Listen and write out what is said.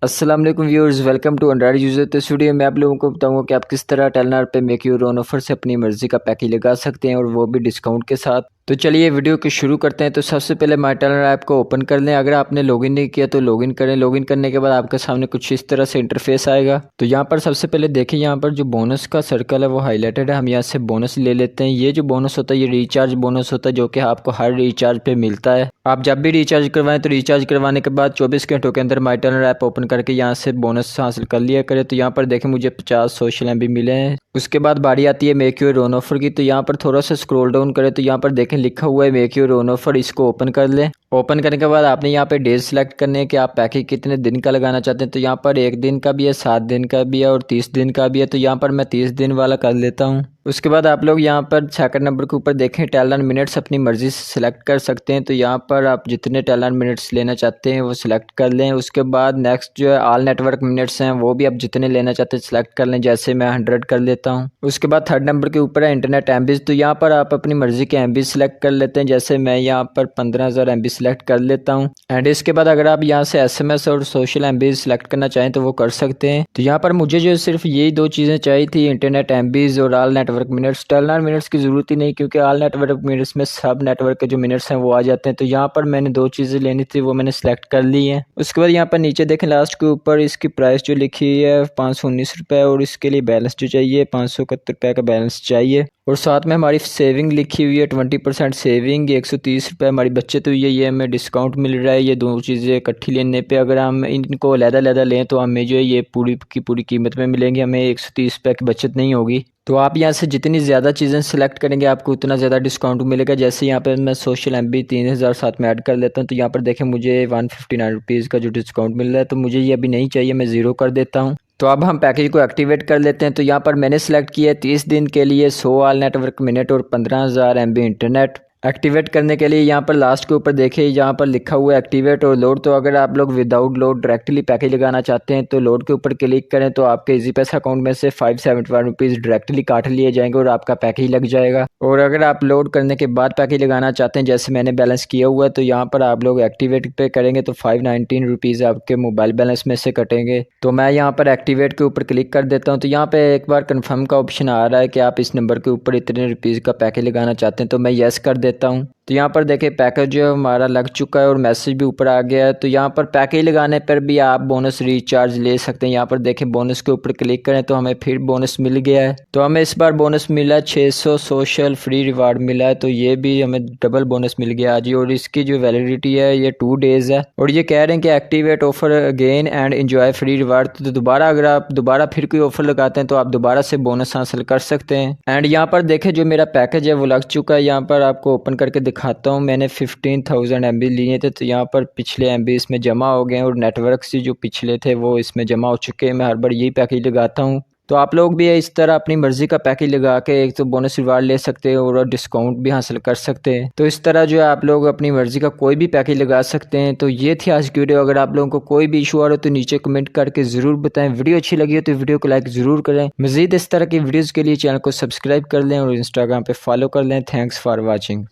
अस्सलाम वालेकुम viewers, welcome to android user. तो इस वीडियो में आप लोगों को बताऊंगा कि आप किस तरह टेलनार पे मेक योर ओन ऑफर से अपनी मर्जी का पैकेज लगा सकते हैं और वो भी डिस्काउंट के साथ। तो चलिए वीडियो को शुरू करते हैं। तो सबसे पहले माई टेलनार ऐप को ओपन कर लें। अगर आपने लॉगिन नहीं किया तो लॉगिन करें। लॉगिन करने के बाद आपके सामने कुछ इस तरह से इंटरफेस आएगा। तो यहाँ पर सबसे पहले देखें, यहाँ पर जो बोनस का सर्कल है वो हाईलाइटेड है। हम यहाँ से बोनस ले लेते हैं। ये जो बोनस होता है ये रिचार्ज बोनस होता है, जो कि आपको हर रिचार्ज पे मिलता है। आप जब भी रिचार्ज करवाएं तो रिचार्ज करवाने के बाद 24 घंटों के अंदर माई टेलनार ऐप ओपन करके यहाँ से बोनस हासिल कर लिया करें। तो यहाँ पर देखें मुझे 50 सोशल एमबी मिले हैं। उसके बाद बारी आती है मेक योर ओन ऑफर की। तो यहाँ पर थोड़ा सा स्क्रॉल डाउन करें तो यहाँ पर देखें लिखा हुआ है मेक योर ओन ऑफर। इसको ओपन कर लें। ओपन करने के बाद आपने यहाँ पे डेज सेलेक्ट करने हैं कि आप पैकेज कितने दिन का लगाना चाहते हैं। तो यहाँ पर 1 दिन का भी है, 7 दिन का भी है और 30 दिन का भी है। तो यहाँ पर मैं 30 दिन वाला कर लेता हूँ। उसके बाद आप लोग यहाँ पर सेकंड नंबर के ऊपर देखें टेलनार मिनट्स अपनी मर्जी से सिलेक्ट कर सकते हैं। तो यहाँ पर आप जितने टेलनार मिनट्स लेना चाहते हैं वो सिलेक्ट कर लें। उसके बाद नेक्स्ट जो है ऑल नेटवर्क मिनट्स हैं वो भी आप जितने लेना चाहते हैं सिलेक्ट कर लें, जैसे मैं 100 कर लेता हूँ। उसके बाद थर्ड नंबर के ऊपर है इंटरनेट एमबीज। तो यहाँ पर आप अपनी मर्जी के एमबीज सिलेक्ट कर लेते हैं, जैसे मैं यहाँ पर 15,000 एमबी सिलेक्ट कर लेता हूँ। एंड इसके बाद अगर आप यहाँ से एसएमएस और सोशल एमबीज सिलेक्ट करना चाहें तो वो कर सकते हैं। तो यहाँ पर मुझे जो सिर्फ यही 2 चीज़ें चाहिए थी, इंटरनेट एमबीज और all network minutes. Telenor minutes की ज़रूरत ही नहीं, क्योंकि ऑल नेटवर्क मिनट्स में सब नेटवर्क के जो मिनट्स हैं वो आ जाते हैं। तो यहाँ पर मैंने 2 चीज़ें लेनी थी, वो मैंने सेलेक्ट कर ली हैं। उसके बाद यहाँ पर नीचे देखें लास्ट के ऊपर इसकी प्राइस जो लिखी हुई है 519 रुपये, और इसके लिए बैलेंस जो चाहिए 571 रुपये का बैलेंस चाहिए। और साथ में हमारी सेविंग लिखी हुई है 20% सेविंग, 130 रुपये हमारी बचत हुई है। ये हमें डिस्काउंट मिल रहा है। ये 2 चीज़ें इकट्ठी लेने पे अगर हम इनको अलग-अलग लें तो हमें जो है ये पूरी की पूरी कीमत में मिलेंगी, हमें 130 रुपये की बचत नहीं होगी। तो आप यहाँ से जितनी ज़्यादा चीज़ें सेलेक्ट करेंगे आपको उतना ज़्यादा डिस्काउंट मिलेगा। जैसे यहाँ पर मैं सोशल एमबी 3000 साथ में ऐड कर लेता हूँ। तो यहाँ पर देखें मुझे 159 रुपीज़ का जो डिस्काउंट मिल रहा है। तो मुझे ये अभी नहीं चाहिए, मैं 0 कर देता हूँ। तो अब हम पैकेज को एक्टिवेट कर लेते हैं। तो यहाँ पर मैंने सेलेक्ट किया है 30 दिन के लिए 100 ऑल नेटवर्क मिनट और 15,000 एमबी इंटरनेट। एक्टिवेट करने के लिए यहाँ पर लास्ट के ऊपर देखिए यहाँ पर लिखा हुआ है एक्टिवेट और लोड। तो अगर आप लोग विदाउट लोड डायरेक्टली पैकेज लगाना चाहते हैं तो लोड के ऊपर क्लिक करें तो आपके इजी पैसा अकाउंट में से 571 रुपीज़ डायरेक्टली काट लिए जाएंगे और आपका पैकेज लग जाएगा। और अगर आप लोड करने के बाद पैकेज लगाना चाहते हैं, जैसे मैंने बैलेंस किया हुआ है, तो यहाँ पर आप लोग एक्टिवेट पे करेंगे तो 519 रुपीज़ आपके मोबाइल बैलेंस में से कटेंगे। तो मैं यहाँ पर एक्टिवेट के ऊपर क्लिक कर देता हूँ। तो यहाँ पे एक बार कन्फर्म का ऑप्शन आ रहा है कि आप इस नंबर के ऊपर इतने रुपीज़ का पैकेज लगाना चाहते हैं। तो मैं येस कर देता हूँ। तो यहाँ पर देखिए पैकेज जो हमारा लग चुका है और मैसेज भी ऊपर आ गया है। तो यहाँ पर पैकेज लगाने पर भी आप बोनस रिचार्ज ले सकते हैं। यहाँ पर देखें बोनस के ऊपर क्लिक करें तो हमें फिर बोनस मिल गया है। तो हमें इस बार बोनस मिला है 600 सोशल फ्री रिवार्ड मिला है। तो ये भी हमें डबल बोनस मिल गया आज ही। और इसकी जो वैलिडिटी है ये 2 डेज़ है। और ये कह रहे हैं कि activate offer again and enjoy free reward. तो दोबारा अगर आप दोबारा फिर कोई ऑफर लगाते हैं तो आप दोबारा से बोनस हासिल कर सकते हैं। एंड यहाँ पर देखें जो मेरा पैकेज है वो लग चुका है। यहाँ पर आपको ओपन करके दिखाता हूँ। मैंने 15,000 एमबी लिए थे। तो यहाँ पर पिछले एमबी इसमें जमा हो गए और नेटवर्क से जो पिछले थे वो इसमें जमा हो चुके हैं। मैं हर बार यही पैकेज लगाता हूँ। तो आप लोग भी इस तरह अपनी मर्जी का पैकेज लगा के एक तो बोनस रिवार्ड ले सकते हैं और डिस्काउंट भी हासिल कर सकते हैं। तो इस तरह जो है आप लोग अपनी मर्जी का कोई भी पैकेज लगा सकते हैं। तो ये थी आज की वीडियो। अगर आप लोगों को कोई भी इशू आ रहा हो तो नीचे कमेंट करके ज़रूर बताएं। वीडियो अच्छी लगी हो तो वीडियो को लाइक ज़रूर करें। मज़ीद इस तरह की वीडियोज़ के लिए चैनल को सब्सक्राइब कर लें और इंस्टाग्राम पर फॉलो कर लें। Thanks for watching.